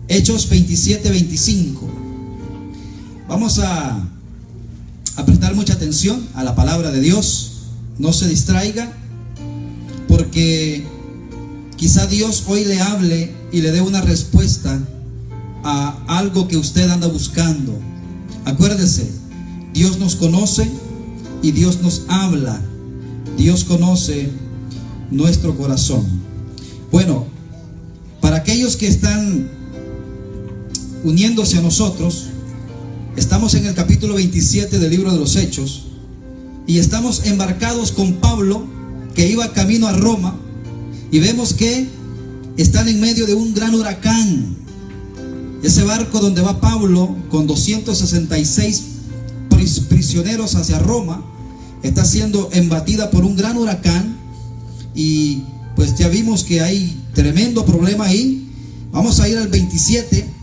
Hechos 27-25. Vamos a prestar mucha atención a la palabra de Dios. No se distraiga, porque quizá Dios hoy le hable y le dé una respuesta a algo que usted anda buscando. Acuérdese, Dios nos conoce y Dios nos habla. Dios conoce nuestro corazón. Bueno, para aquellos que están uniéndose a nosotros, estamos en el capítulo 27 del libro de los Hechos y estamos embarcados con Pablo, que iba camino a Roma, y vemos que están en medio de un gran huracán. Ese barco donde va Pablo con 266 prisioneros hacia Roma está siendo embatida por un gran huracán, y pues ya vimos que hay tremendo problema ahí. Vamos a ir al 27,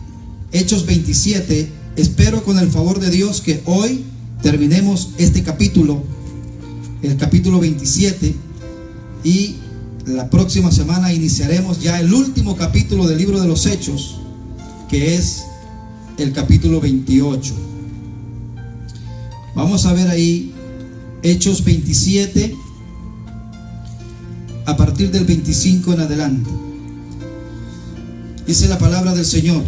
Hechos 27. Espero con el favor de Dios que hoy terminemos este capítulo, el capítulo 27, y la próxima semana iniciaremos ya el último capítulo del libro de los Hechos, que es el capítulo 28. Vamos a ver ahí Hechos 27 a partir del 25 en adelante. Dice la palabra del Señor: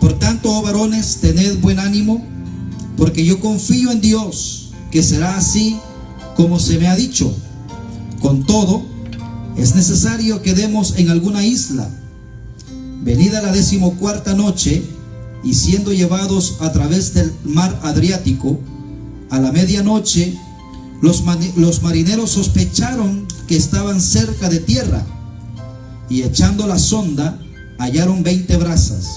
por tanto, oh varones, tened buen ánimo, porque yo confío en Dios, que será así como se me ha dicho. Con todo, es necesario que demos en alguna isla. Venida la 14ª noche, y siendo llevados a través del mar Adriático, a la medianoche, los marineros sospecharon que estaban cerca de tierra, y echando la sonda, hallaron 20 brazas.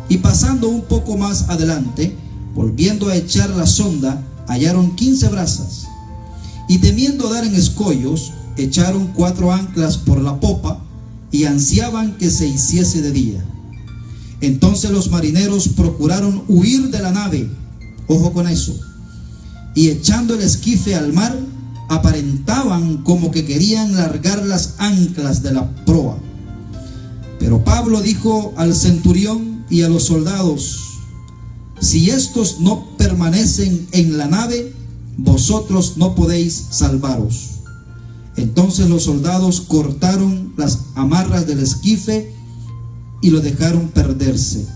Y pasando un poco más adelante, volviendo a echar la sonda, hallaron 15 brazas. Y temiendo dar en escollos, echaron 4 anclas por la popa, y ansiaban que se hiciese de día. Entonces los marineros procuraron huir de la nave, ojo con eso, y echando el esquife al mar, aparentaban como que querían largar las anclas de la proa. Pero Pablo dijo al centurión y a los soldados: si estos no permanecen en la nave, vosotros no podéis salvaros. Entonces los soldados cortaron las amarras del esquife y lo dejaron perderse.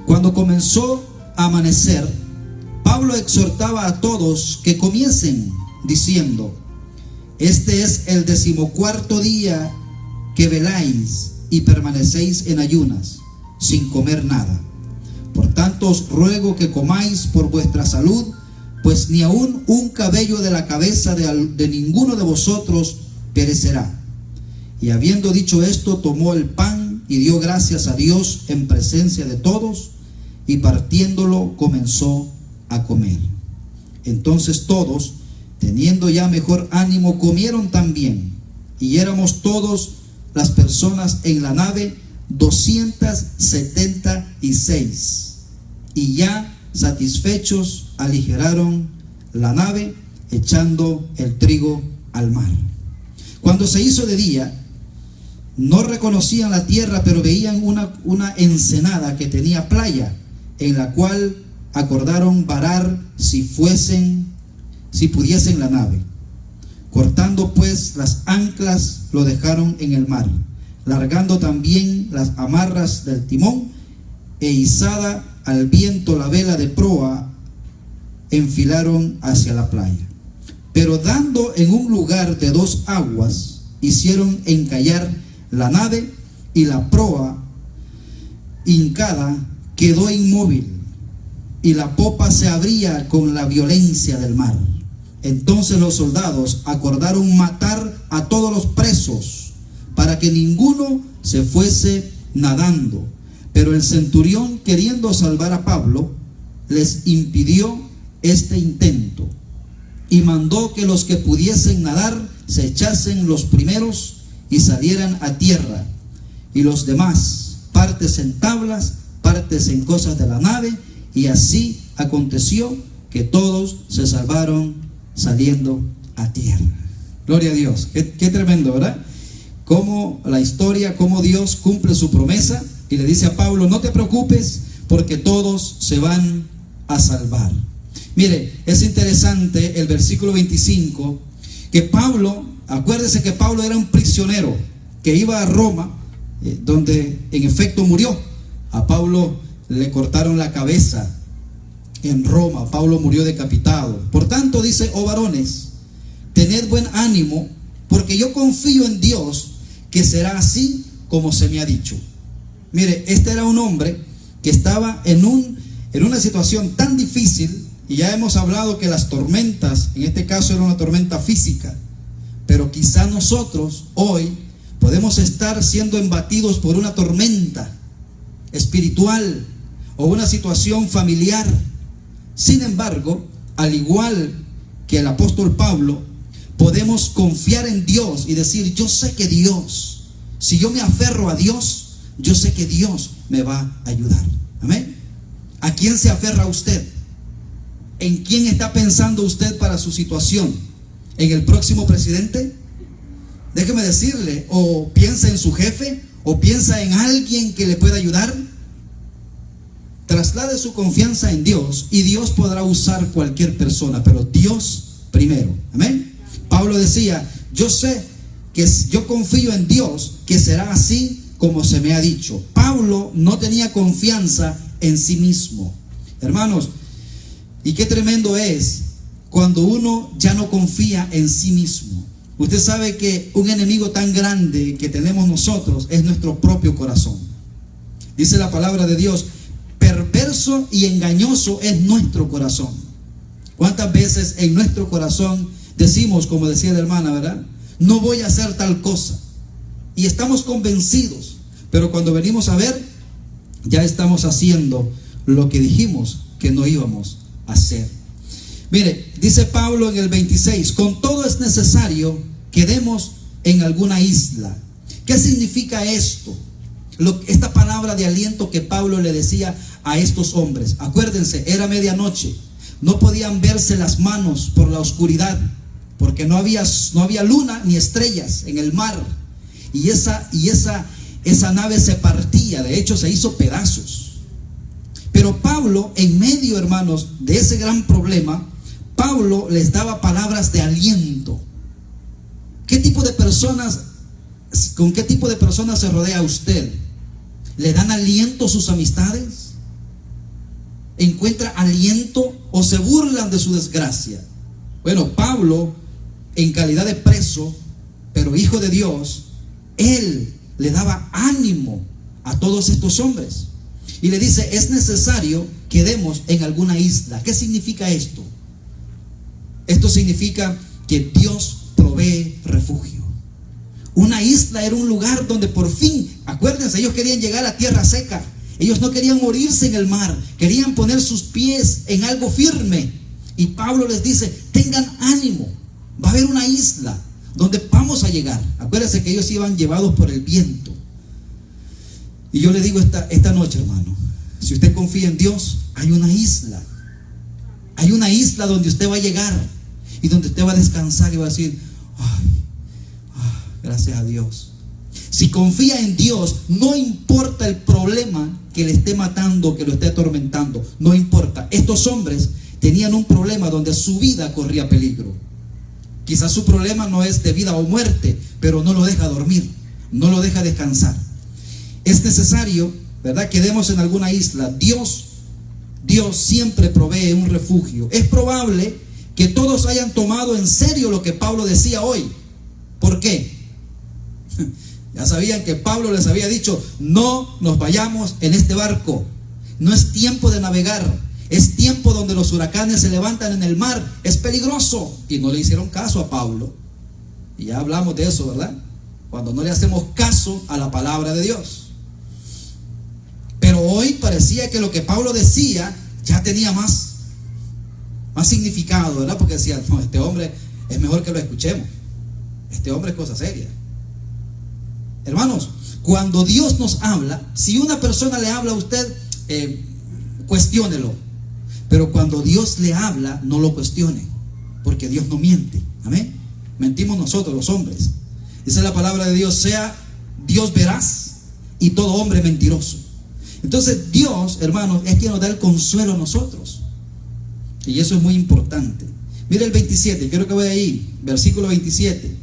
Cuando comenzó a amanecer, Pablo exhortaba a todos que comiesen, diciendo: este es el 14º día que veláis y permanecéis en ayunas, sin comer nada. Por tanto os ruego que comáis por vuestra salud, pues ni aun un cabello de la cabeza de ninguno de vosotros perecerá. Y habiendo dicho esto, tomó el pan y dio gracias a Dios en presencia de todos, y partiéndolo comenzó a comer. Entonces todos, teniendo ya mejor ánimo, comieron también, y éramos todos las personas en la nave 276, y ya satisfechos aligeraron la nave, echando el trigo al mar. Cuando se hizo de día, no reconocían la tierra, pero veían una ensenada que tenía playa, en la cual acordaron varar si pudiesen la nave. Cortando pues las anclas, lo dejaron en el mar, largando también las amarras del timón, e izada al viento la vela de proa, enfilaron hacia la playa. Pero dando en un lugar de 2 aguas, hicieron encallar la nave, y la proa, hincada, quedó inmóvil, y la popa se abría con la violencia del mar. Entonces los soldados acordaron matar a todos los presos, para que ninguno se fuese nadando. Pero el centurión, queriendo salvar a Pablo, les impidió este intento, y mandó que los que pudiesen nadar se echasen los primeros y salieran a tierra, y los demás, partes en tablas, partes en cosas de la nave, y así aconteció que todos se salvaron saliendo a tierra. Gloria a Dios. Qué tremendo, ¿verdad? Cómo la historia, cómo Dios cumple su promesa Y le dice a Pablo: no te preocupes, porque todos se van a salvar. Mire, es interesante el versículo 25, que Pablo, acuérdese que Pablo era un prisionero que iba a Roma, donde en efecto murió. A Pablo le cortaron la cabeza en Roma, Pablo murió decapitado. Por tanto dice: oh varones, tened buen ánimo, porque yo confío en Dios, que será así como se me ha dicho. Mire, este era un hombre que estaba en una situación tan difícil, y ya hemos hablado que las tormentas, en este caso era una tormenta física, pero quizá nosotros hoy podemos estar siendo embatidos por una tormenta espiritual o una situación familiar. Sin embargo, al igual que el apóstol Pablo, podemos confiar en Dios y decir: yo sé que Dios, si yo me aferro a Dios, yo sé que Dios me va a ayudar. Amén. ¿A quién se aferra usted? ¿En quién está pensando usted para su situación? ¿En el próximo presidente? Déjeme decirle, o piensa en su jefe, o piensa en alguien que le pueda ayudar. Traslade su confianza en Dios y Dios podrá usar cualquier persona, pero Dios primero. Amén. Pablo decía: yo sé que yo confío en Dios, que será así como se me ha dicho. Pablo no tenía confianza en sí mismo. Hermanos, y qué tremendo es cuando uno ya no confía en sí mismo. Usted sabe que un enemigo tan grande que tenemos nosotros es nuestro propio corazón. Dice la palabra de Dios: perverso y engañoso es nuestro corazón. ¿Cuántas veces en nuestro corazón decimos, como decía la hermana, verdad? No voy a hacer tal cosa. Y estamos convencidos, pero cuando venimos a ver, ya estamos haciendo lo que dijimos que no íbamos a hacer. Mire, dice Pablo en el 26: con todo es necesario que demos en alguna isla. ¿Qué significa esto? Esta palabra de aliento que Pablo le decía a estos hombres. Acuérdense, era medianoche, no podían verse las manos por la oscuridad, porque no había luna ni estrellas en el mar, y esa nave se partía, de hecho se hizo pedazos. Pero Pablo, en medio, hermanos, de ese gran problema, Pablo les daba palabras de aliento. ¿Con qué tipo de personas se rodea usted? ¿Le dan aliento sus amistades? ¿Encuentra aliento o se burlan de su desgracia? Bueno, Pablo, en calidad de preso, pero hijo de Dios, él le daba ánimo a todos estos hombres. Y le dice: es necesario que demos en alguna isla. ¿Qué significa esto? Esto significa que Dios provee refugio. Una isla era un lugar donde por fin, acuérdense, ellos querían llegar a tierra seca. Ellos no querían morirse en el mar, querían poner sus pies en algo firme. Y Pablo les dice: tengan ánimo, va a haber una isla donde vamos a llegar. Acuérdense que ellos iban llevados por el viento. Y yo le digo esta noche, hermano, si usted confía en Dios, hay una isla. Hay una isla donde usted va a llegar y donde usted va a descansar y va a decir: gracias a Dios. Si confía en Dios, no importa el problema que le esté matando, que lo esté atormentando, no importa. Estos hombres tenían un problema donde su vida corría peligro. Quizás su problema no es de vida o muerte, pero no lo deja dormir, no lo deja descansar. Es necesario, ¿verdad?, que demos en alguna isla. Dios siempre provee un refugio. Es probable que todos hayan tomado en serio lo que Pablo decía hoy. ¿Por qué? Ya sabían que Pablo les había dicho: no nos vayamos en este barco. No es tiempo de navegar. Es tiempo donde los huracanes se levantan en el mar. Es peligroso. Y no le hicieron caso a Pablo. Y ya hablamos de eso, ¿verdad? Cuando no le hacemos caso a la palabra de Dios. Pero hoy parecía que lo que Pablo decía ya tenía más significado, ¿verdad? Porque decía: no, este hombre es mejor que lo escuchemos. Este hombre es cosa seria. Hermanos, cuando Dios nos habla, si una persona le habla a usted, cuestiónelo. Pero cuando Dios le habla, no lo cuestione, porque Dios no miente. Amén. Mentimos nosotros los hombres. Esa es la palabra de Dios: sea Dios veraz y todo hombre mentiroso. Entonces Dios, hermanos, es quien nos da el consuelo a nosotros. Y eso es muy importante. Mira el 27, quiero que vaya ahí, versículo 27.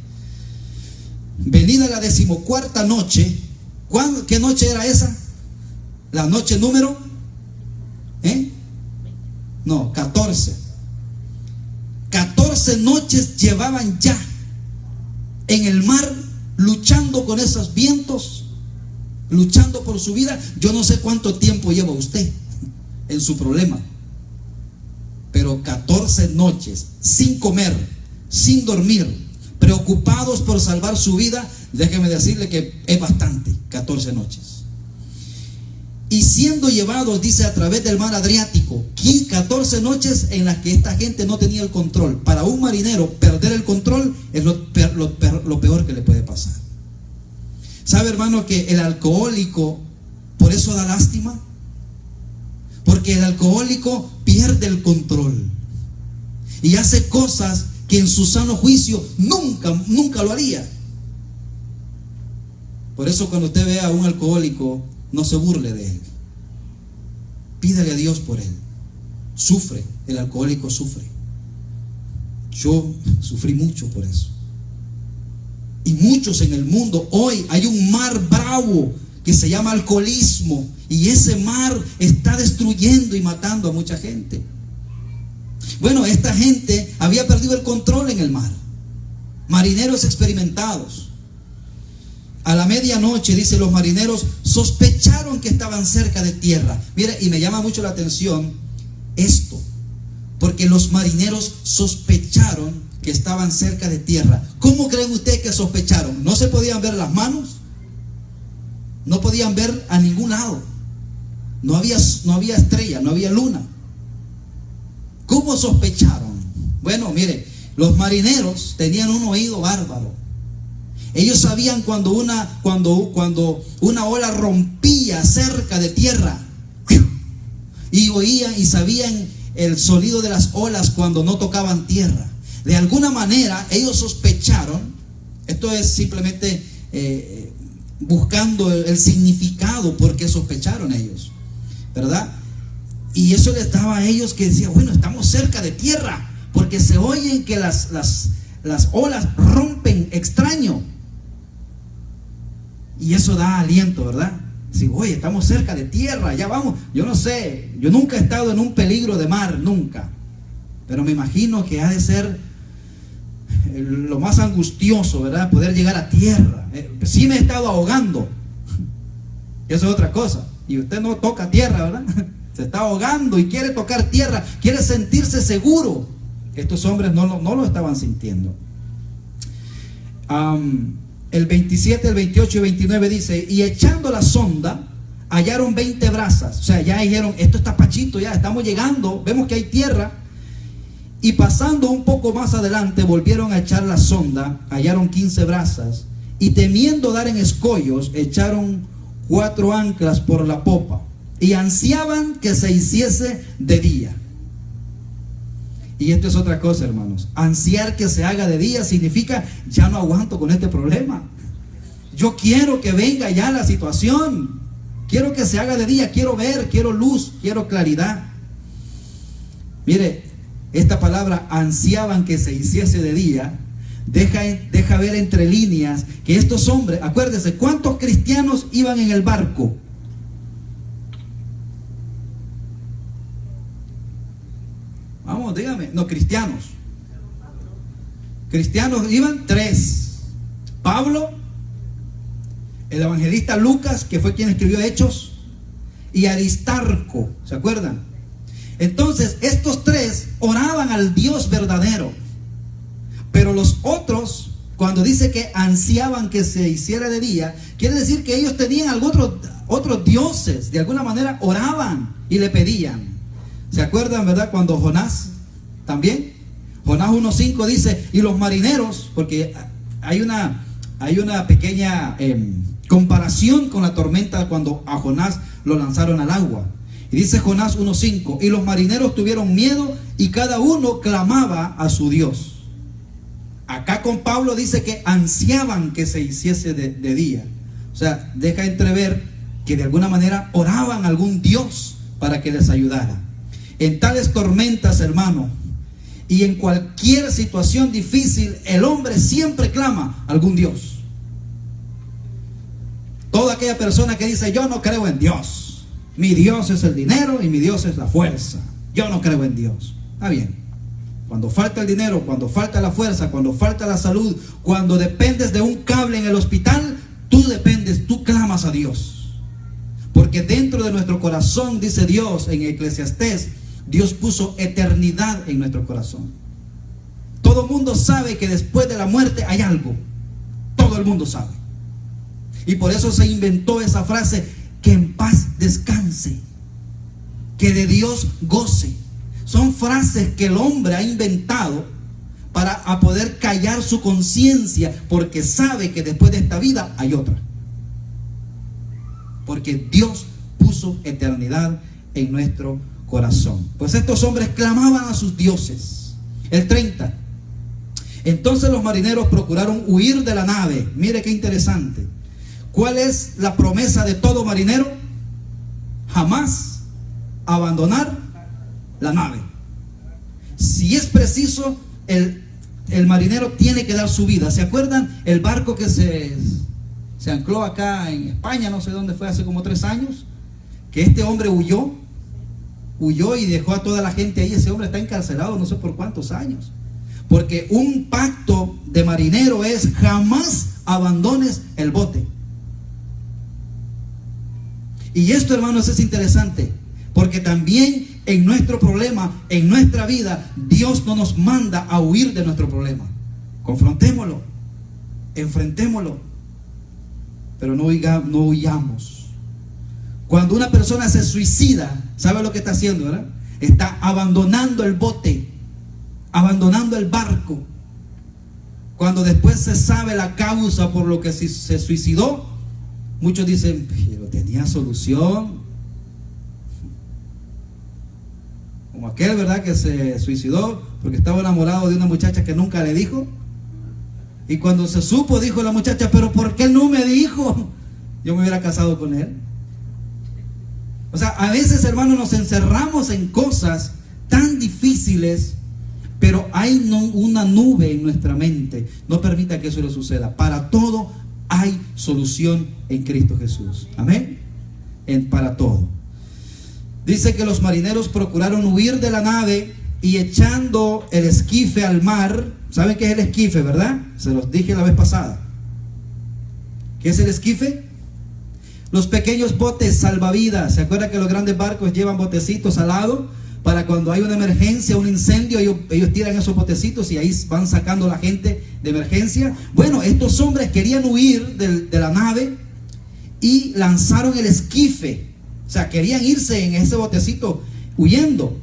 Venida la 14ª noche. ¿Qué noche era esa? La noche número 14. 14 noches llevaban ya en el mar, luchando con esos vientos, luchando por su vida. Yo no sé cuánto tiempo lleva usted en su problema, pero 14 noches sin comer, sin dormir, preocupados por salvar su vida. Déjeme decirle que es bastante, 14 noches. Y siendo llevados, dice, a través del mar Adriático, 14 noches en las que esta gente no tenía el control. Para un marinero, perder el control es lo peor que le puede pasar. ¿Sabe, hermano, que el alcohólico por eso da lástima? Porque el alcohólico pierde el control y hace cosas que en su sano juicio nunca lo haría. Por eso cuando usted vea a un alcohólico, no se burle de él. Pídale a Dios por él. Sufre, el alcohólico sufre. Yo sufrí mucho por eso. Y muchos en el mundo, hoy hay un mar bravo que se llama alcoholismo, y ese mar está destruyendo y matando a mucha gente. Bueno, esta gente había perdido el control en el mar. Marineros experimentados. A la medianoche, dice, los marineros sospecharon que estaban cerca de tierra. Mire, y me llama mucho la atención esto, porque los marineros sospecharon que estaban cerca de tierra. ¿Cómo creen ustedes que sospecharon? ¿No se podían ver las manos? No podían ver a ningún lado. No había estrella, no había luna. ¿Cómo sospecharon? Bueno, mire, los marineros tenían un oído bárbaro. Ellos sabían cuando una ola rompía cerca de tierra, y oían y sabían el sonido de las olas cuando no tocaban tierra. De alguna manera ellos sospecharon. Esto es simplemente buscando el significado por qué sospecharon ellos, ¿verdad? Y eso les daba a ellos que decían, bueno, estamos cerca de tierra, porque se oyen que las olas rompen extraño. Y eso da aliento, ¿verdad? Si, oye, estamos cerca de tierra, ya vamos. Yo no sé, yo nunca he estado en un peligro de mar, nunca. Pero me imagino que ha de ser lo más angustioso, ¿verdad? Poder llegar a tierra. Sí me he estado ahogando. Eso es otra cosa. Y usted no toca tierra, ¿verdad? Se está ahogando y quiere tocar tierra, quiere sentirse seguro. Estos hombres no lo estaban sintiendo. El 27, el 28 y 29 dice, y echando la sonda, hallaron 20 brazas. O sea, ya dijeron, esto está pachito, ya estamos llegando, vemos que hay tierra. Y pasando un poco más adelante, volvieron a echar la sonda, hallaron 15 brazas, y temiendo dar en escollos, echaron 4 anclas por la popa, y ansiaban que se hiciese de día. Y esto es otra cosa, hermanos. Ansiar que se haga de día significa, ya no aguanto con este problema. Yo quiero que venga ya la situación. Quiero que se haga de día, quiero ver, quiero luz, quiero claridad. Mire, esta palabra ansiaban que se hiciese de día, deja ver entre líneas que estos hombres, acuérdense, ¿cuántos cristianos iban en el barco? Vamos, dígame. No, cristianos. Cristianos iban 3. Pablo, el evangelista Lucas, que fue quien escribió Hechos, y Aristarco, ¿se acuerdan? Entonces, estos 3 oraban al Dios verdadero. Pero los otros, cuando dice que ansiaban que se hiciera de día, quiere decir que ellos tenían otros dioses. De alguna manera oraban y le pedían. ¿Se acuerdan, verdad? Cuando Jonás también, Jonás 1:5 dice, y los marineros, porque hay una pequeña comparación con la tormenta cuando a Jonás lo lanzaron al agua. Y dice Jonás 1:5, y los marineros tuvieron miedo y cada uno clamaba a su Dios. Acá con Pablo dice que ansiaban que se hiciese de día. O O sea, deja entrever que de alguna manera oraban a algún Dios para que les ayudara. En tales tormentas, hermano, y en cualquier situación difícil, el hombre siempre clama a algún Dios. Toda aquella persona que dice: yo no creo en Dios, mi Dios es el dinero y mi Dios es la fuerza, yo no creo en Dios. Está bien. Cuando falta el dinero, cuando falta la fuerza, cuando falta la salud, cuando dependes de un cable en el hospital, tú clamas a Dios. Porque dentro de nuestro corazón, dice Dios en Eclesiastés, Dios puso eternidad en nuestro corazón. Todo el mundo sabe que después de la muerte hay algo. Todo el mundo sabe. Y por eso se inventó esa frase: que en paz descanse, que de Dios goce. Son frases que el hombre ha inventado para poder callar su conciencia, porque sabe que después de esta vida hay otra. Porque Dios puso eternidad en nuestro corazón. Pues estos hombres clamaban a sus dioses. El 30. Entonces los marineros procuraron huir de la nave. Mire qué interesante. ¿Cuál es la promesa de todo marinero? Jamás abandonar la nave. Si es preciso, el marinero tiene que dar su vida. ¿Se acuerdan el barco que se ancló acá en España? No sé dónde fue, hace como 3 años. Que este hombre huyó y dejó a toda la gente ahí. Ese hombre está encarcelado no sé por cuántos años. Porque un pacto de marinero es: jamás abandones el bote. Y esto, hermanos, es interesante, porque también en nuestro problema, en nuestra vida, Dios no nos manda a huir de nuestro problema. Confrontémoslo, enfrentémoslo, pero no huyamos. Cuando una persona se suicida, ¿sabe lo que está haciendo, verdad? Está abandonando el bote, abandonando el barco. Cuando después se sabe la causa por lo que se suicidó, muchos dicen: pero tenía solución. Como aquel, ¿verdad?, que se suicidó porque estaba enamorado de una muchacha que nunca le dijo. Y cuando se supo, dijo la muchacha: pero ¿por qué no me dijo? Yo me hubiera casado con él. O sea, a veces, hermanos, nos encerramos en cosas tan difíciles, pero hay una nube en nuestra mente. No permita que eso le suceda. Para todo hay solución en Cristo Jesús. Amén. Para todo. Dice que los marineros procuraron huir de la nave y echando el esquife al mar. ¿Saben qué es el esquife, verdad? Se los dije la vez pasada. ¿Qué es el esquife? Los pequeños botes salvavidas. ¿Se acuerdan que los grandes barcos llevan botecitos al lado? Para cuando hay una emergencia, un incendio, ellos tiran esos botecitos y ahí van sacando a la gente de emergencia. Bueno, estos hombres querían huir de la nave y lanzaron el esquife. O sea, querían irse en ese botecito huyendo.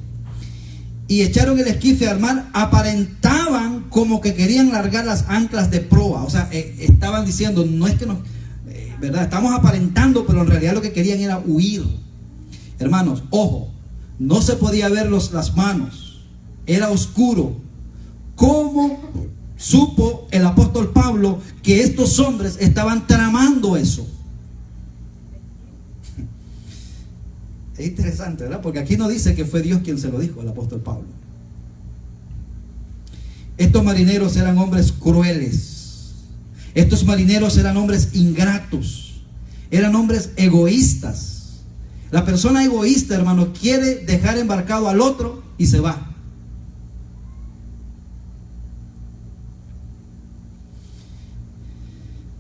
Y echaron el esquife al mar. Aparentaban como que querían largar las anclas de proa. O sea, estaban diciendo: no es que nos... ¿verdad? Estamos aparentando, pero en realidad lo que querían era huir. Hermanos, ojo. No se podía ver las manos. Era oscuro. ¿Cómo supo el apóstol Pablo que estos hombres estaban tramando eso? Es interesante, ¿verdad? Porque aquí no dice que fue Dios quien se lo dijo al apóstol Pablo. Estos marineros eran hombres crueles. Estos marineros eran hombres ingratos. Eran hombres egoístas. La persona egoísta, hermano, quiere dejar embarcado al otro y se va.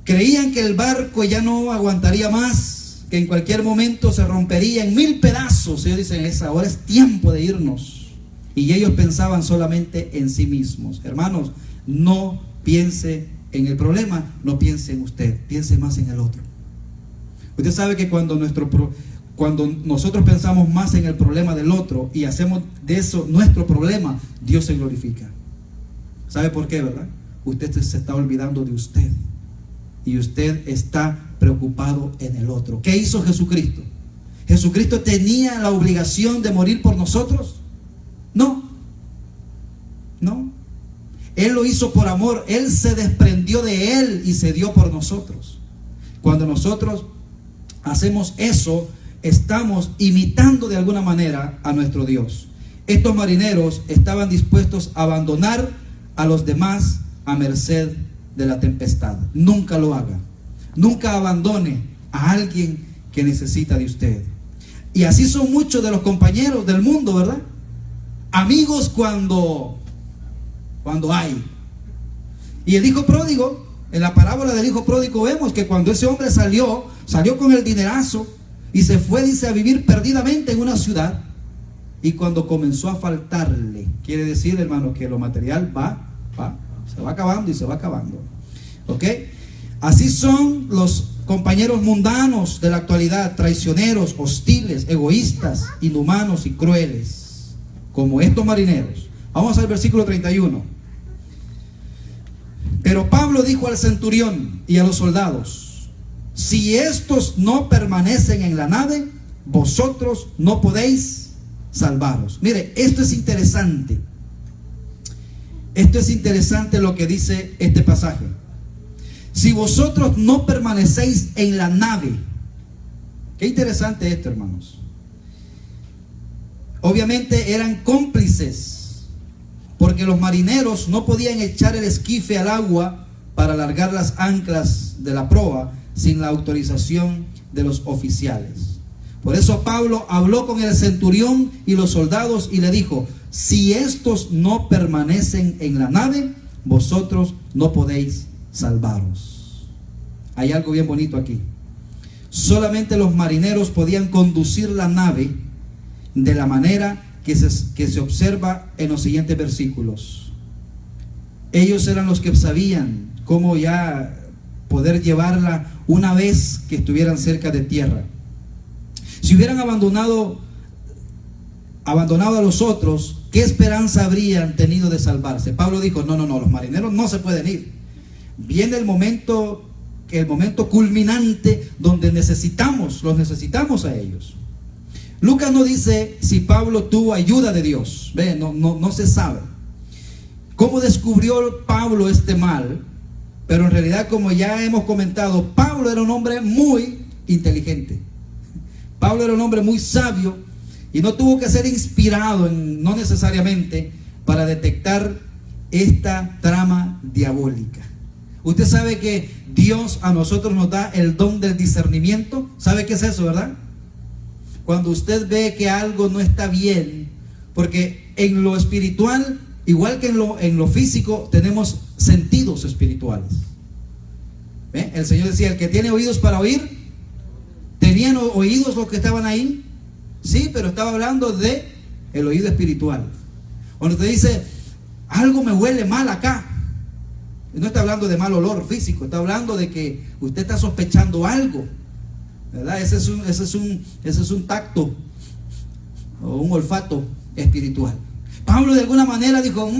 Creían que el barco ya no aguantaría más, que en cualquier momento se rompería en 1000 pedazos. Ellos dicen: ahora es tiempo de irnos. Y ellos pensaban solamente en sí mismos. Hermanos, no piense en el problema, no piense en usted, piense más en el otro. Usted sabe que cuando nosotros pensamos más en el problema del otro y hacemos de eso nuestro problema, Dios se glorifica. ¿Sabe por qué, verdad? Usted se está olvidando de usted y usted está preocupado en el otro. ¿Qué hizo Jesucristo? ¿Jesucristo tenía la obligación de morir por nosotros? No. Él lo hizo por amor. Él se desprendió de Él y se dio por nosotros. Cuando nosotros hacemos eso, estamos imitando de alguna manera a nuestro Dios. Estos marineros estaban dispuestos a abandonar a los demás a merced de la tempestad. Nunca lo haga. Nunca abandone a alguien que necesita de usted. Y así son muchos de los compañeros del mundo, ¿verdad? Amigos cuando hay. Y el hijo pródigo, en la parábola del hijo pródigo vemos que cuando ese hombre salió con el dinerazo y se fue, dice, a vivir perdidamente en una ciudad. Y cuando comenzó a faltarle, quiere decir, hermano, que lo material se va acabando y se va acabando. ¿Ok? Así son los compañeros mundanos de la actualidad, traicioneros, hostiles, egoístas, inhumanos y crueles, como estos marineros. Vamos al versículo 31. Pero Pablo dijo al centurión y a los soldados: si estos no permanecen en la nave, vosotros no podéis salvaros. Mire, esto es interesante. Esto es interesante lo que dice este pasaje. Si vosotros no permanecéis en la nave. Qué interesante esto, hermanos. Obviamente eran cómplices, porque los marineros no podían echar el esquife al agua para alargar las anclas de la proa sin la autorización de los oficiales. Por eso Pablo habló con el centurión y los soldados y le dijo: si estos no permanecen en la nave, vosotros no podéis salvaros. Hay algo bien bonito aquí. Solamente los marineros podían conducir la nave de la manera que se observa en los siguientes versículos. Ellos eran los que sabían cómo ya poder llevarla una vez que estuvieran cerca de tierra. Si hubieran abandonado a los otros, ¿qué esperanza habrían tenido de salvarse? Pablo dijo: no, los marineros no se pueden ir. Viene el momento culminante donde los necesitamos a ellos. Lucas no dice si Pablo tuvo ayuda de Dios. No se sabe cómo descubrió Pablo este mal, pero en realidad, como ya hemos comentado, Pablo era un hombre muy inteligente. Pablo era un hombre muy sabio y no tuvo que ser inspirado, no necesariamente, para detectar esta trama diabólica. Usted sabe que Dios a nosotros nos da el don del discernimiento. ¿Sabe qué es eso, verdad? Cuando usted ve que algo no está bien, porque en lo espiritual, igual que en lo físico, tenemos sentidos espirituales. ¿Ve? El Señor decía: el que tiene oídos para oír. ¿Tenían oídos los que estaban ahí? Sí, pero estaba hablando de el oído espiritual. Cuando te dice: algo me huele mal acá, no está hablando de mal olor físico, está hablando de que usted está sospechando algo, ¿verdad? Ese es un tacto o un olfato espiritual. Pablo de alguna manera dijo: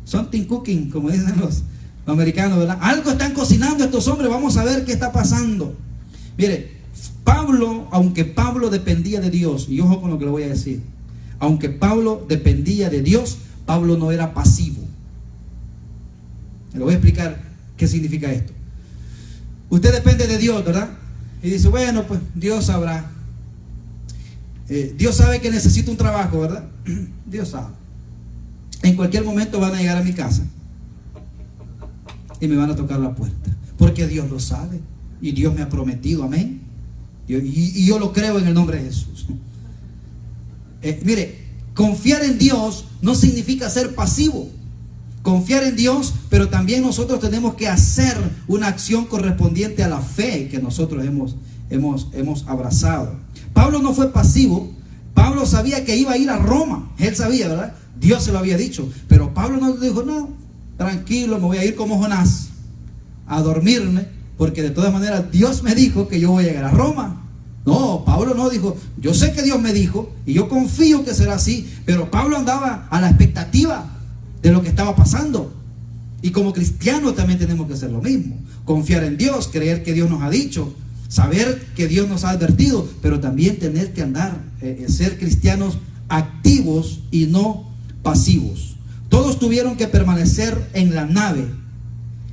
something cooking, como dicen los americanos, ¿verdad? Algo están cocinando estos hombres, vamos a ver qué está pasando. Mire, Pablo, aunque Pablo dependía de Dios, y ojo con lo que le voy a decir, aunque Pablo dependía de Dios, Pablo no era pasivo. Le voy a explicar qué significa esto. Usted depende de Dios, ¿verdad? Y dice: bueno, pues Dios sabrá. Dios sabe que necesito un trabajo, ¿verdad? Dios sabe. En cualquier momento van a llegar a mi casa y me van a tocar la puerta, porque Dios lo sabe y Dios me ha prometido, amén. Y yo lo creo en el nombre de Jesús. Mire, confiar en Dios no significa ser pasivo. Confiar en Dios, pero también nosotros tenemos que hacer una acción correspondiente a la fe que nosotros hemos abrazado. Pablo no fue pasivo. Pablo sabía que iba a ir a Roma. Él sabía, ¿verdad? Dios se lo había dicho. Pero Pablo no dijo: no, tranquilo, me voy a ir como Jonás a dormirme, porque de todas maneras Dios me dijo que yo voy a llegar a Roma. No, Pablo no dijo: yo sé que Dios me dijo y yo confío que será así. Pero Pablo andaba a la expectativa de lo que estaba pasando. Y como cristianos también tenemos que hacer lo mismo: confiar en Dios, creer que Dios nos ha dicho, saber que Dios nos ha advertido, pero también tener que ser cristianos activos y no pasivos. Todos tuvieron que permanecer en la nave.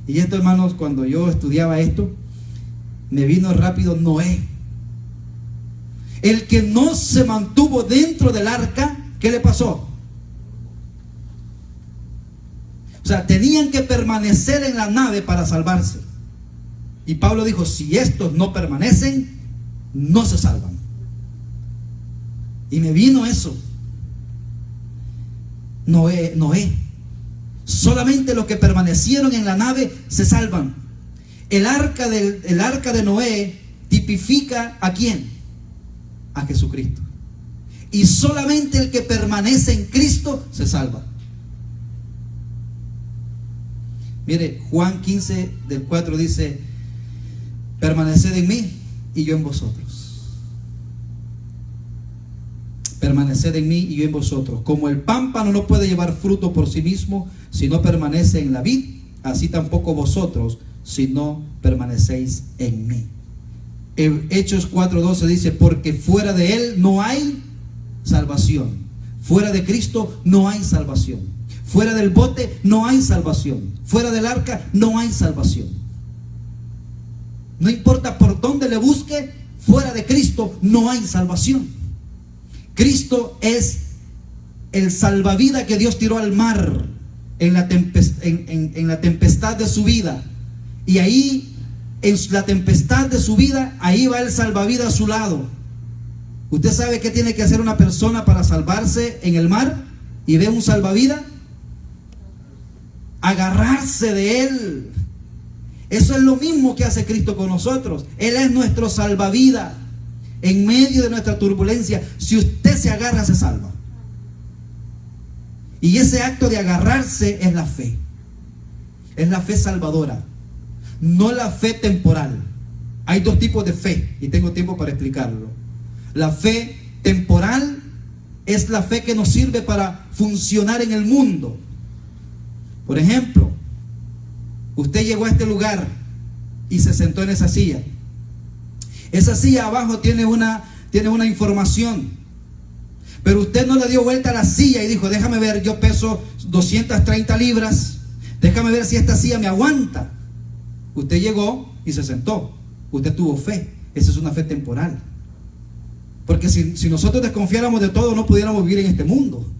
Y esto, hermanos, cuando yo estudiaba esto, me vino rápido Noé. El que no se mantuvo dentro del arca, ¿qué le pasó? O sea, tenían que permanecer en la nave para salvarse. Y Pablo dijo, si estos no permanecen, no se salvan. Y me vino eso. Noé. Solamente los que permanecieron en la nave se salvan. El arca de Noé tipifica ¿a quién? A Jesucristo. Y solamente el que permanece en Cristo se salva. Mire, Juan 15 del 4 dice, permaneced en mí y yo en vosotros. Permaneced en mí y yo en vosotros. Como el pámpano no puede llevar fruto por sí mismo si no permanece en la vid, así tampoco vosotros si no permanecéis en mí. En Hechos 4:12 dice, porque fuera de él no hay salvación. Fuera de Cristo no hay salvación. Fuera del bote no hay salvación. Fuera del arca no hay salvación. No importa por dónde le busque, fuera de Cristo no hay salvación. Cristo es el salvavidas que Dios tiró al mar en la tempestad de su vida. Y ahí, en la tempestad de su vida, ahí va el salvavidas a su lado. ¿Usted sabe qué tiene que hacer una persona para salvarse en el mar y ve un salvavidas? Agarrarse de él. Eso es lo mismo que hace Cristo con nosotros. Él es nuestro salvavidas. En medio de nuestra turbulencia, si usted se agarra, se salva. Y ese acto de agarrarse es la fe. Es la fe salvadora, no la fe temporal. Hay dos tipos de fe y tengo tiempo para explicarlo. La fe temporal es la fe que nos sirve para funcionar en el mundo. Por ejemplo, usted llegó a este lugar y se sentó en esa silla. Esa silla abajo tiene una información, pero usted no le dio vuelta a la silla y dijo, déjame ver, yo peso 230 libras, déjame ver si esta silla me aguanta. Usted llegó y se sentó. Usted tuvo fe. Esa es una fe temporal. Porque si nosotros desconfiáramos de todo, no pudiéramos vivir en este mundo.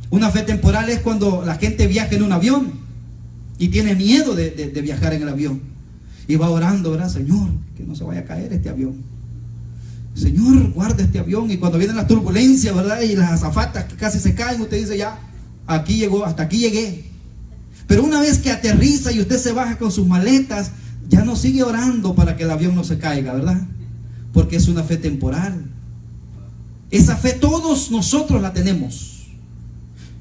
Una fe temporal es cuando la gente viaja en un avión y tiene miedo de viajar en el avión. Y va orando, ¿verdad? Señor, que no se vaya a caer este avión. Señor, guarda este avión. Y cuando vienen las turbulencias, ¿verdad? Y las azafatas que casi se caen, usted dice, ya, aquí llegó, hasta aquí llegué. Pero una vez que aterriza y usted se baja con sus maletas, ya no sigue orando para que el avión no se caiga, ¿verdad? Porque es una fe temporal. Esa fe todos nosotros la tenemos.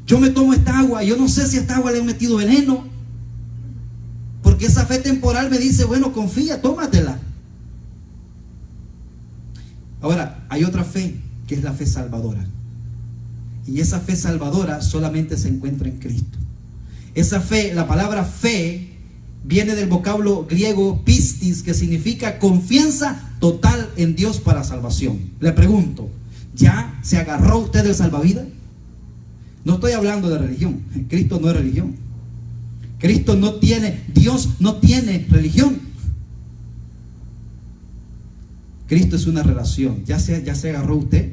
Yo me tomo esta agua, yo no sé si a esta agua le he metido veneno, porque esa fe temporal me dice, bueno, confía, tómatela. Ahora, hay otra fe, que es la fe salvadora. Y esa fe salvadora solamente se encuentra en Cristo. Esa fe, la palabra fe, viene del vocablo griego pistis, que significa confianza total en Dios para salvación. Le pregunto, ¿ya se agarró usted del salvavidas? No estoy hablando de religión. Cristo no es religión. Cristo no tiene, Dios no tiene religión. Cristo es una relación. ¿Ya se agarró usted?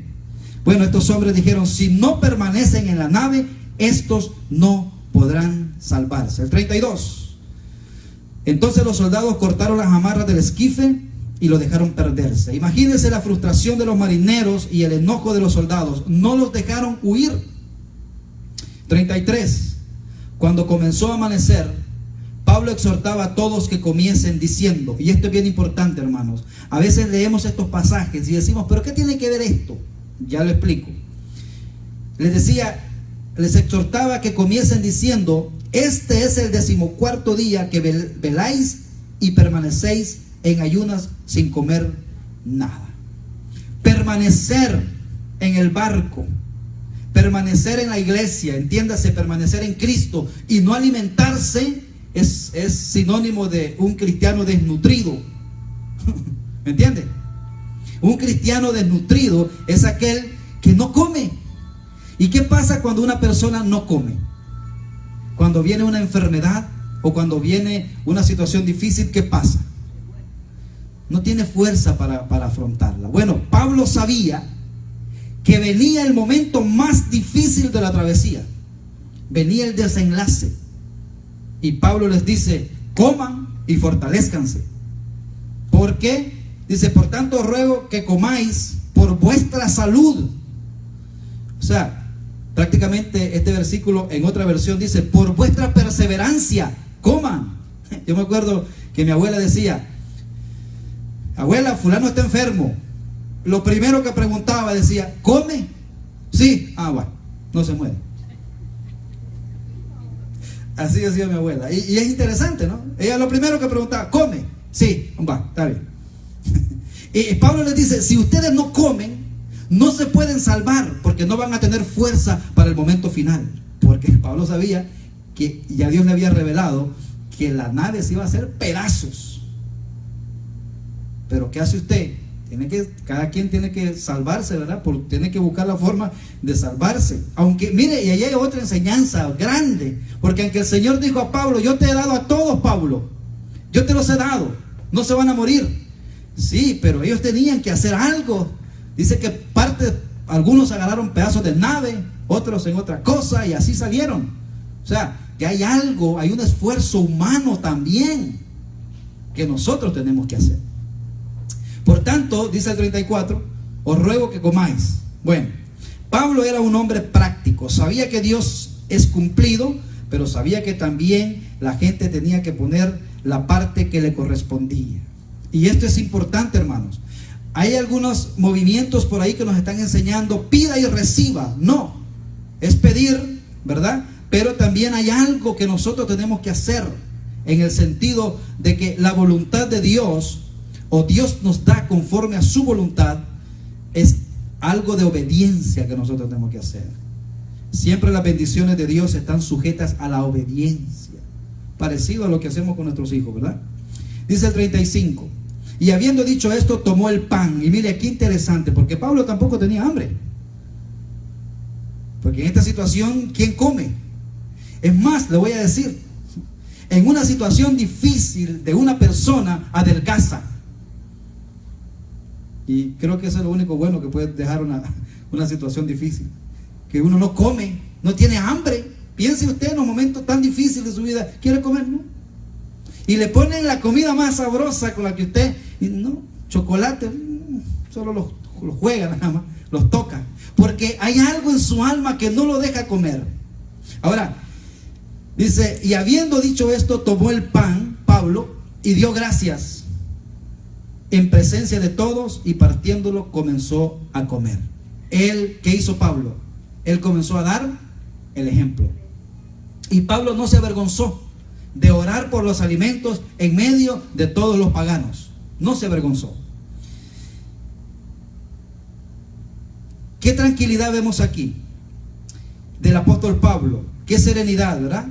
Bueno, estos hombres dijeron, si no permanecen en la nave, estos no podrán salvarse. El 32. Entonces los soldados cortaron las amarras del esquife y lo dejaron perderse. Imagínense la frustración de los marineros y el enojo de los soldados. No los dejaron huir. 33. Cuando comenzó a amanecer, Pablo exhortaba a todos que comiesen diciendo, y esto es bien importante, hermanos, a veces leemos estos pasajes y decimos, ¿pero qué tiene que ver esto? Ya lo explico. Les exhortaba que comiesen diciendo, este es el 14º día que veláis y permanecéis en ayunas sin comer nada. Permanecer en el barco, permanecer en la iglesia, entiéndase, permanecer en Cristo y no alimentarse es sinónimo de un cristiano desnutrido. ¿Me entiende? Un cristiano desnutrido es aquel que no come. ¿Y qué pasa cuando una persona no come? Cuando viene una enfermedad o cuando viene una situación difícil, ¿qué pasa? no tiene fuerza para afrontarla. Bueno, Pablo sabía que venía el momento más difícil de la travesía. Venía el desenlace. Y Pablo les dice: coman y fortalezcanse. ¿Por qué? Dice: por tanto ruego que comáis por vuestra salud. O sea, prácticamente este versículo en otra versión dice: por vuestra perseverancia, coman. Yo me acuerdo que mi abuela decía: abuela, fulano está enfermo. Lo primero que preguntaba decía: ¿come? Sí. Ah, bueno, no se muere. Así decía mi abuela. Y es interesante, ¿no? Ella lo primero que preguntaba: ¿come? Sí. Va, está bien. Y Pablo les dice: si ustedes no comen, no se pueden salvar, porque no van a tener fuerza para el momento final. Porque Pablo sabía que ya Dios le había revelado que la nave se iba a hacer pedazos. Pero ¿qué hace usted? Cada quien tiene que salvarse, ¿verdad? Tiene que buscar la forma de salvarse. Aunque, mire, y ahí hay otra enseñanza grande. Porque aunque el Señor dijo a Pablo: yo te he dado a todos, Pablo, yo te los he dado, no se van a morir. Sí, pero ellos tenían que hacer algo. Dice que algunos agarraron pedazos de nave, otros en otra cosa, y así salieron. O sea, que hay algo, hay un esfuerzo humano también que nosotros tenemos que hacer. Por tanto, dice el 34, os ruego que comáis. Bueno, Pablo era un hombre práctico, sabía que Dios es cumplido, pero sabía que también la gente tenía que poner la parte que le correspondía. Y esto es importante, hermanos. Hay algunos movimientos por ahí que nos están enseñando: pida y reciba. No, es pedir, ¿verdad? Pero también hay algo que nosotros tenemos que hacer, en el sentido de que la voluntad de Dios, o Dios nos da conforme a su voluntad, es algo de obediencia que nosotros tenemos que hacer. Siempre las bendiciones de Dios están sujetas a la obediencia, parecido a lo que hacemos con nuestros hijos, ¿verdad? Dice el 35: y habiendo dicho esto, tomó el pan. Y mire qué interesante, porque Pablo tampoco tenía hambre. Porque en esta situación, ¿quién come? Es más, le voy a decir, en una situación difícil de una persona, adelgaza. Y creo que eso es lo único bueno que puede dejar una situación difícil. Que uno no come, no tiene hambre. Piense usted en los momentos tan difíciles de su vida: ¿quiere comer? No. Y le ponen la comida más sabrosa con la que usted, no, chocolate, solo los juega nada más, los toca. Porque hay algo en su alma que no lo deja comer. Ahora, dice: y habiendo dicho esto, tomó el pan, Pablo, y dio gracias en presencia de todos, y partiéndolo comenzó a comer. ¿Qué hizo Pablo? Él comenzó a dar el ejemplo. Y Pablo no se avergonzó de orar por los alimentos en medio de todos los paganos. No se avergonzó. Qué tranquilidad vemos aquí del apóstol Pablo. Qué serenidad, ¿verdad?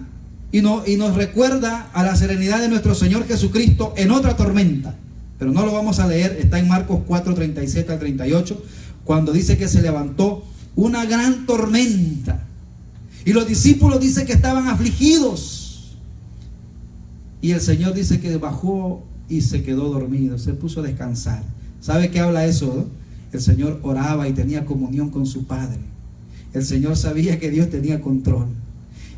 Y nos recuerda a la serenidad de nuestro Señor Jesucristo en otra tormenta. Pero no lo vamos a leer. Está en Marcos 4, 37 al 38, cuando dice que se levantó una gran tormenta. Y los discípulos dicen que estaban afligidos. Y el Señor dice que bajó y se quedó dormido, se puso a descansar. ¿Sabe qué habla eso, no? El Señor oraba y tenía comunión con su Padre. El Señor sabía que Dios tenía control.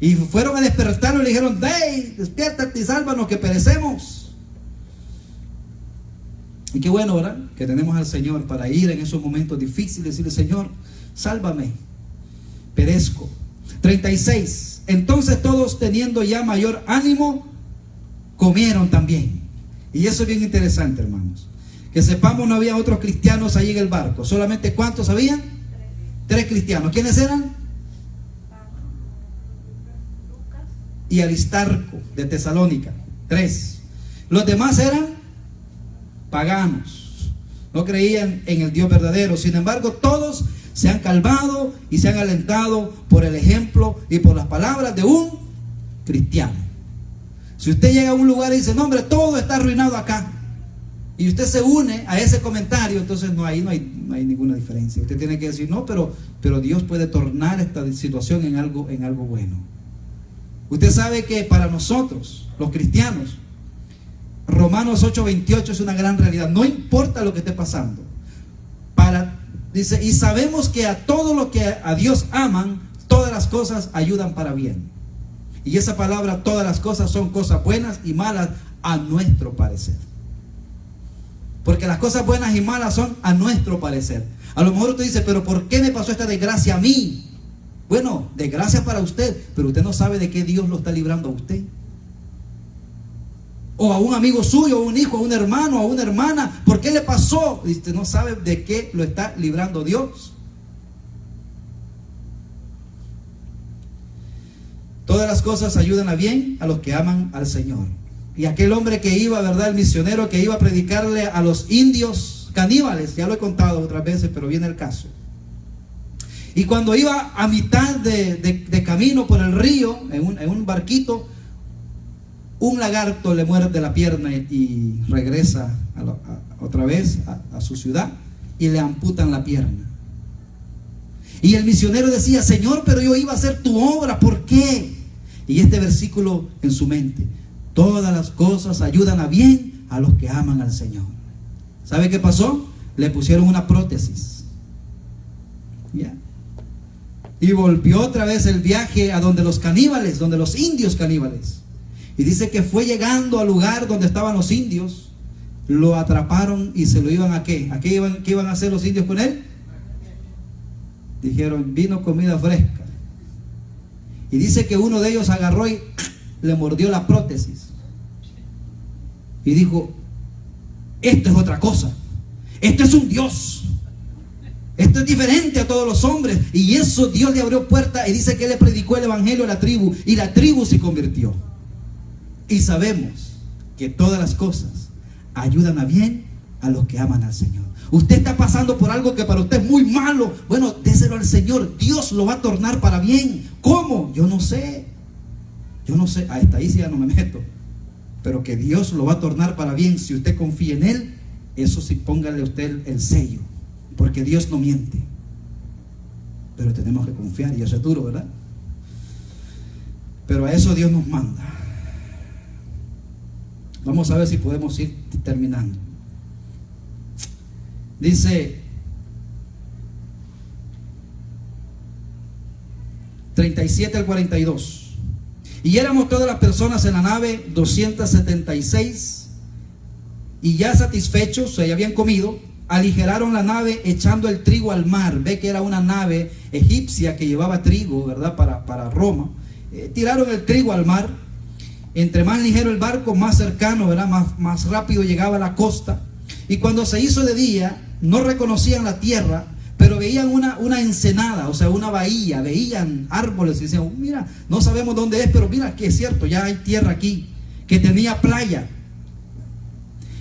Y fueron a despertarlo y le dijeron: ¡Hey, despiértate y sálvanos que perecemos! Y qué bueno, ¿verdad? Que tenemos al Señor para ir en esos momentos difíciles y decirle: Señor, sálvame, perezco. 36. Entonces todos, teniendo ya mayor ánimo, comieron también. Y eso es bien interesante, hermanos. Que sepamos, no había otros cristianos ahí en el barco. Solamente, ¿cuántos habían? 3 cristianos. ¿Quiénes eran? Y Aristarco de Tesalónica. 3. Los demás eran paganos. No creían en el Dios verdadero. Sin embargo, todos se han calmado y se han alentado por el ejemplo y por las palabras de un cristiano. Si usted llega a un lugar y dice: no, hombre, todo está arruinado acá, y usted se une a ese comentario, entonces no hay ninguna diferencia. Usted tiene que decir: no, pero Dios puede tornar esta situación en algo bueno. Usted sabe que para nosotros, los cristianos, Romanos 8:28 es una gran realidad. No importa lo que esté pasando. Dice, y sabemos que a todo lo que a Dios aman, todas las cosas ayudan para bien. Y esa palabra, todas las cosas, son cosas buenas y malas a nuestro parecer. Porque las cosas buenas y malas son a nuestro parecer. A lo mejor usted dice, pero ¿por qué me pasó esta desgracia a mí? Bueno, desgracia para usted, pero usted no sabe de qué Dios lo está librando a usted. O a un amigo suyo, a un hijo, a un hermano, a una hermana. ¿Por qué le pasó? Y usted no sabe de qué lo está librando Dios. Todas las cosas ayudan a bien a los que aman al Señor. Y aquel hombre que iba, ¿verdad? El misionero que iba a predicarle a los indios caníbales, ya lo he contado otras veces, pero viene el caso. Y cuando iba a mitad de camino por el río, en un barquito, un lagarto le muerde la pierna y regresa otra vez a su ciudad y le amputan la pierna. Y el misionero decía, Señor, pero yo iba a hacer tu obra, ¿por qué? Y este versículo en su mente, todas las cosas ayudan a bien a los que aman al Señor. ¿Sabe qué pasó? Le pusieron una prótesis. ¿Ya? Y volvió otra vez el viaje a donde los caníbales, donde los indios caníbales. Y dice que fue llegando al lugar donde estaban los indios, lo atraparon y se lo iban a ¿qué? ¿A qué iban a hacer los indios con él? Dijeron, vino comida fresca. Y dice que uno de ellos agarró y le mordió la prótesis. Y dijo, esto es otra cosa. Esto es un Dios. Esto es diferente a todos los hombres. Y eso Dios le abrió puerta y dice que él le predicó el evangelio a la tribu. Y la tribu se convirtió. Y sabemos que todas las cosas ayudan a bien a los que aman al Señor. Usted está pasando por algo que para usted es muy malo. Bueno, déselo al Señor. Dios lo va a tornar para bien. ¿Cómo? Yo no sé. A esta ahí sí ya no me meto. Pero que Dios lo va a tornar para bien. Si usted confía en Él, eso sí, póngale usted el sello. Porque Dios no miente. Pero tenemos que confiar. Y eso es duro, ¿verdad? Pero a eso Dios nos manda. Vamos a ver si podemos ir terminando. Dice 37 al 42. Y éramos todas las personas en la nave 276. Y ya satisfechos, o sea, ya habían comido, aligeraron la nave echando el trigo al mar. Ve que era una nave egipcia que llevaba trigo, ¿verdad? Para Roma. Tiraron el trigo al mar. Entre más ligero el barco, más cercano, ¿verdad? Más rápido llegaba a la costa. Y cuando se hizo de día, no reconocían la tierra, pero veían una ensenada, o sea, una bahía, veían árboles y decían, mira, no sabemos dónde es, pero mira que es cierto, ya hay tierra aquí, que tenía playa.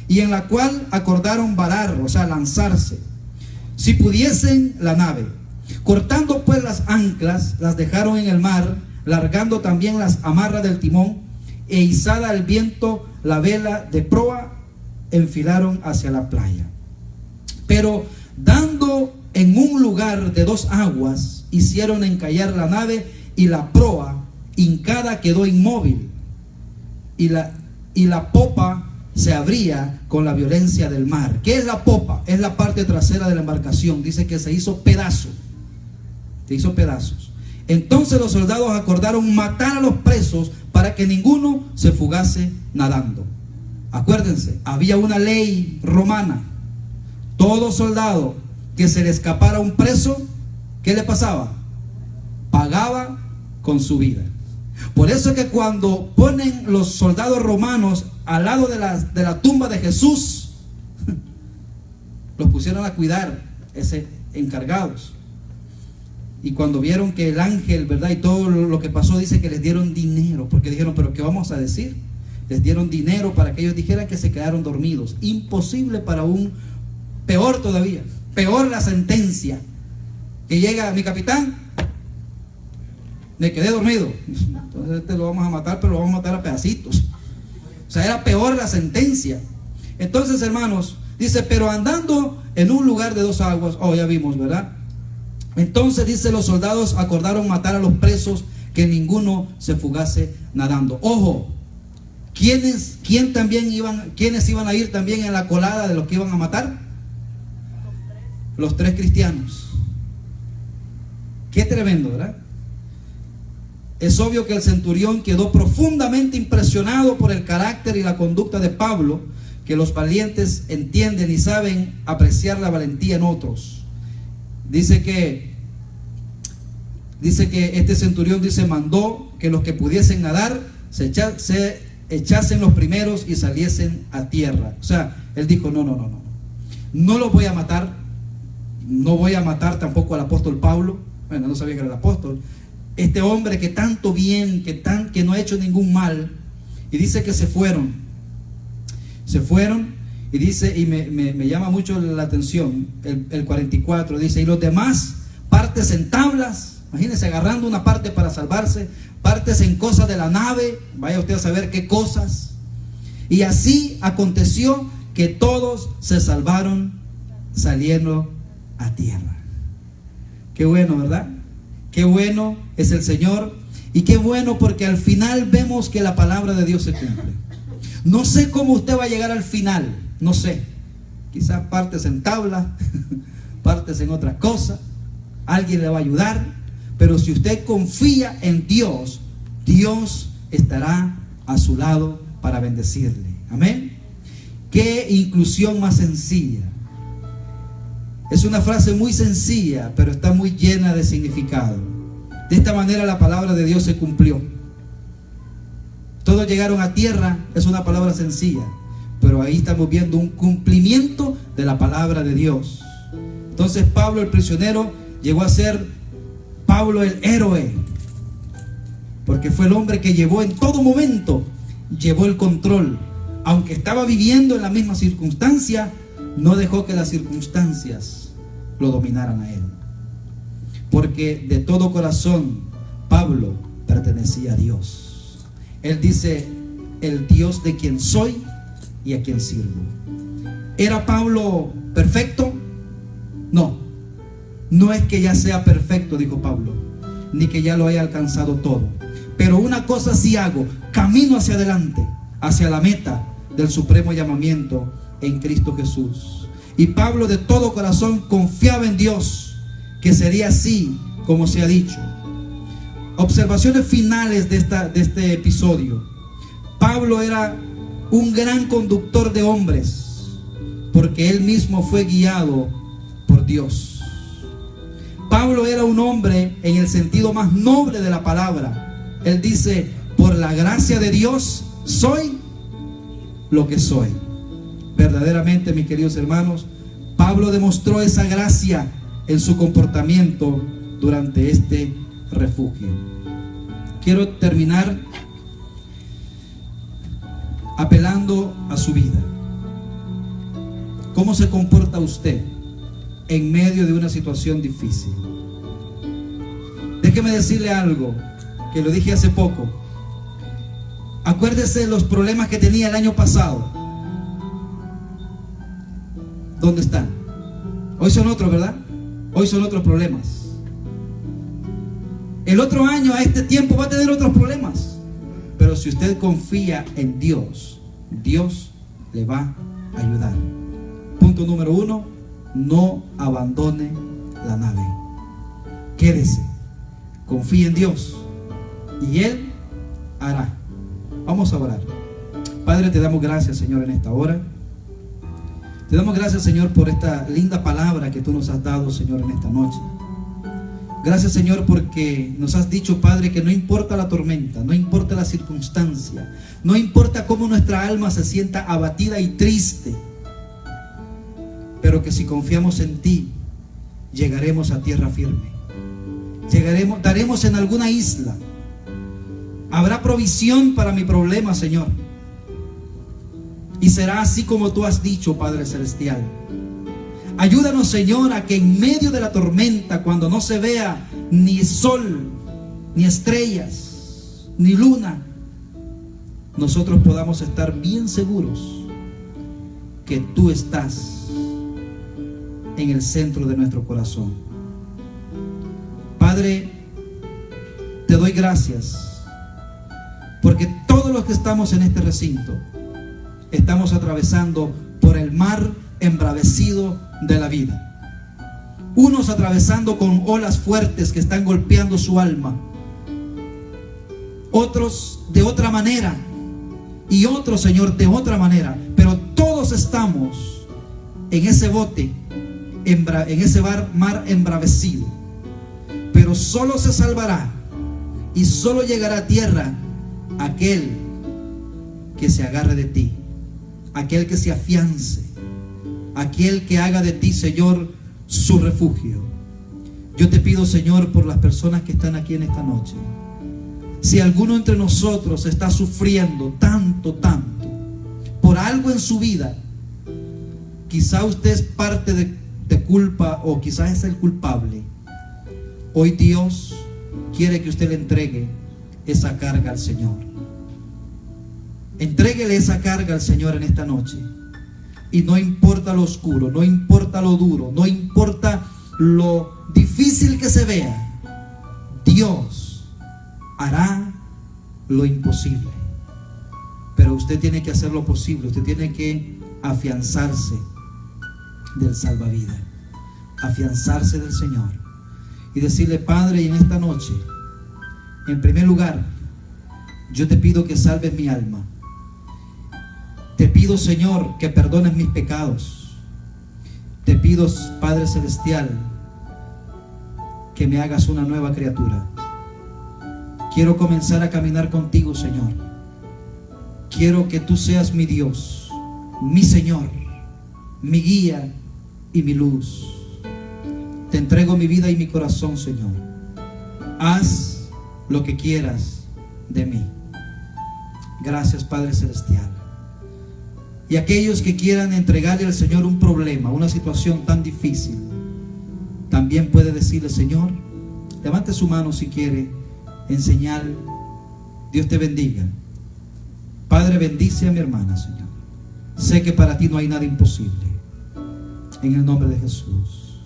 Y en la cual acordaron varar, o sea, lanzarse, si pudiesen la nave. Cortando pues las anclas, las dejaron en el mar, largando también las amarras del timón, e izada al viento la vela de proa, enfilaron hacia la playa. Pero dando en un lugar de 2 aguas, hicieron encallar la nave, y la proa hincada quedó inmóvil, y la popa se abría con la violencia del mar. ¿Qué es la popa? Es la parte trasera de la embarcación. Dice que se hizo pedazos. Entonces los soldados acordaron matar a los presos para que ninguno se fugase nadando. Acuérdense, había una ley romana. Todo soldado que se le escapara un preso, ¿qué le pasaba? Pagaba con su vida. Por eso es que cuando ponen los soldados romanos al lado de la tumba de Jesús, los pusieron a cuidar, encargados. Y cuando vieron que el ángel, ¿verdad? Y todo lo que pasó, dice que les dieron dinero, porque dijeron, pero ¿qué vamos a decir? Les dieron dinero para que ellos dijeran que se quedaron dormidos. Imposible para peor todavía, peor la sentencia, que llega mi capitán, me quedé dormido, entonces lo vamos a matar, pero lo vamos a matar a pedacitos. O sea, era peor la sentencia. Entonces, hermanos, dice, pero andando en un lugar de 2 aguas, ya vimos, ¿verdad? Entonces, dice, los soldados acordaron matar a los presos, que ninguno se fugase nadando. Ojo, ¿quiénes iban a ir también en la colada de los que iban a matar? Los 3 cristianos. Qué tremendo, ¿verdad? Es obvio que el centurión quedó profundamente impresionado por el carácter y la conducta de Pablo, que los valientes entienden y saben apreciar la valentía en otros. Dice que este centurión mandó que los que pudiesen nadar se echasen los primeros y saliesen a tierra. O sea, él dijo, no los voy a matar, no voy a matar tampoco al apóstol Pablo. Bueno, no sabía que era el apóstol. Este hombre que tanto bien, que no ha hecho ningún mal. Y dice que se fueron y dice, y me llama mucho la atención el 44, dice, y los demás partes en tablas, imagínense, agarrando una parte para salvarse, partes en cosas de la nave, vaya usted a saber qué cosas. Y así aconteció que todos se salvaron saliendo a tierra. Qué bueno, ¿verdad? Qué bueno es el Señor. Y qué bueno, porque al final vemos que la palabra de Dios se cumple. No sé cómo usted va a llegar al final, no sé. Quizás partes en tabla, partes en otras cosas, alguien le va a ayudar. Pero si usted confía en Dios, Dios estará a su lado para bendecirle. Amén. Qué inclusión más sencilla. Es una frase muy sencilla, pero está muy llena de significado. De esta manera la palabra de Dios se cumplió. Todos llegaron a tierra, es una palabra sencilla, pero ahí estamos viendo un cumplimiento de la palabra de Dios. Entonces Pablo el prisionero llegó a ser Pablo el héroe, porque fue el hombre que llevó en todo momento, llevó el control. Aunque estaba viviendo en la misma circunstancia, no dejó que las circunstancias lo dominaran a él. Porque de todo corazón Pablo pertenecía a Dios. Él dice, el Dios de quien soy y a quien sirvo. ¿Era Pablo perfecto? No. No es que ya sea perfecto, dijo Pablo, ni que ya lo haya alcanzado todo. Pero una cosa sí hago, camino hacia adelante, hacia la meta del supremo llamamiento en Cristo Jesús. Y Pablo de todo corazón confiaba en Dios, que sería así como se ha dicho. Observaciones finales de este episodio. Pablo era un gran conductor de hombres, porque él mismo fue guiado por Dios. Pablo era un hombre en el sentido más noble de la palabra. Él dice, por la gracia de Dios soy lo que soy. Verdaderamente, mis queridos hermanos, Pablo demostró esa gracia en su comportamiento durante este refugio. Quiero terminar apelando a su vida. ¿Cómo se comporta usted en medio de una situación difícil? Déjeme decirle algo que lo dije hace poco. Acuérdese de los problemas que tenía el año pasado. ¿Dónde están? Hoy son otros, ¿verdad? Hoy son otros problemas. El otro año a este tiempo va a tener otros problemas. Pero si usted confía en Dios, Dios le va a ayudar. Punto número 1, no abandone la nave. Quédese, confíe en Dios y Él hará. Vamos a orar. Padre, te damos gracias, Señor, en esta hora. Te damos gracias, Señor, por esta linda palabra que tú nos has dado, Señor, en esta noche. Gracias, Señor, porque nos has dicho, Padre, que no importa la tormenta, no importa la circunstancia, no importa cómo nuestra alma se sienta abatida y triste, pero que si confiamos en ti, llegaremos a tierra firme. Daremos en alguna isla. Habrá provisión para mi problema, Señor. Y será así como tú has dicho, Padre Celestial. Ayúdanos, Señor, a que en medio de la tormenta, cuando no se vea ni sol, ni estrellas, ni luna, nosotros podamos estar bien seguros que tú estás en el centro de nuestro corazón. Padre, te doy gracias porque todo todos los que estamos en este recinto estamos atravesando por el mar embravecido de la vida. Unos atravesando con olas fuertes que están golpeando su alma, otros de otra manera, y otros, Señor, de otra manera, pero todos estamos en ese bote, en ese mar embravecido. Pero solo se salvará y solo llegará a tierra aquel que se agarre de ti, aquel que se afiance, aquel que haga de ti, Señor, su refugio. Yo te pido, Señor, por las personas que están aquí en esta noche. Si alguno entre nosotros está sufriendo tanto por algo en su vida, quizá usted es parte de culpa, o quizás es el culpable. Hoy Dios quiere que usted le entregue esa carga al Señor. Entréguele esa carga al Señor en esta noche. Y no importa lo oscuro, no importa lo duro, no importa lo difícil que se vea, Dios hará lo imposible. Pero usted tiene que hacer lo posible. Usted tiene que afianzarse del salvavidas, afianzarse del Señor y decirle: Padre, y en esta noche, en primer lugar, yo te pido que salves mi alma. Te pido, Señor, que perdones mis pecados. Te pido, Padre Celestial, que me hagas una nueva criatura. Quiero comenzar a caminar contigo, Señor. Quiero que tú seas mi Dios, mi Señor, mi guía y mi luz. Te entrego mi vida y mi corazón, Señor. Haz lo que quieras de mí. Gracias, Padre Celestial. Y aquellos que quieran entregarle al Señor un problema, una situación tan difícil, también puede decirle: Señor, levante su mano si quiere, en señal. Dios te bendiga. Padre, bendice a mi hermana, Señor. Sé que para ti no hay nada imposible. En el nombre de Jesús.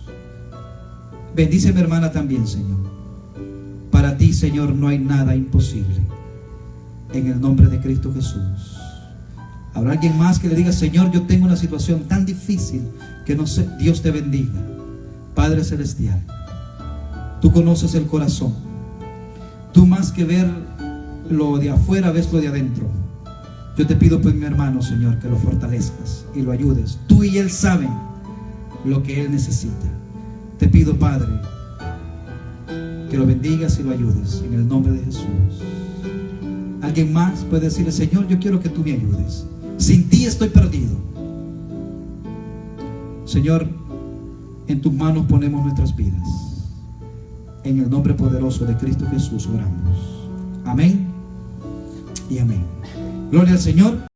Bendice a mi hermana también, Señor. Para ti, Señor, no hay nada imposible. En el nombre de Cristo Jesús. Habrá alguien más que le diga: Señor, yo tengo una situación tan difícil que no sé. Dios te bendiga. Padre Celestial, tú conoces el corazón. Tú, más que ver lo de afuera, ves lo de adentro. Yo te pido por mi hermano, Señor, que lo fortalezcas y lo ayudes. Tú y él saben lo que él necesita. Te pido, Padre, que lo bendigas y lo ayudes en el nombre de Jesús. Alguien más puede decirle: Señor, yo quiero que tú me ayudes. Sin ti estoy perdido. Señor, en tus manos ponemos nuestras vidas. En el nombre poderoso de Cristo Jesús oramos. Amén y amén. Gloria al Señor.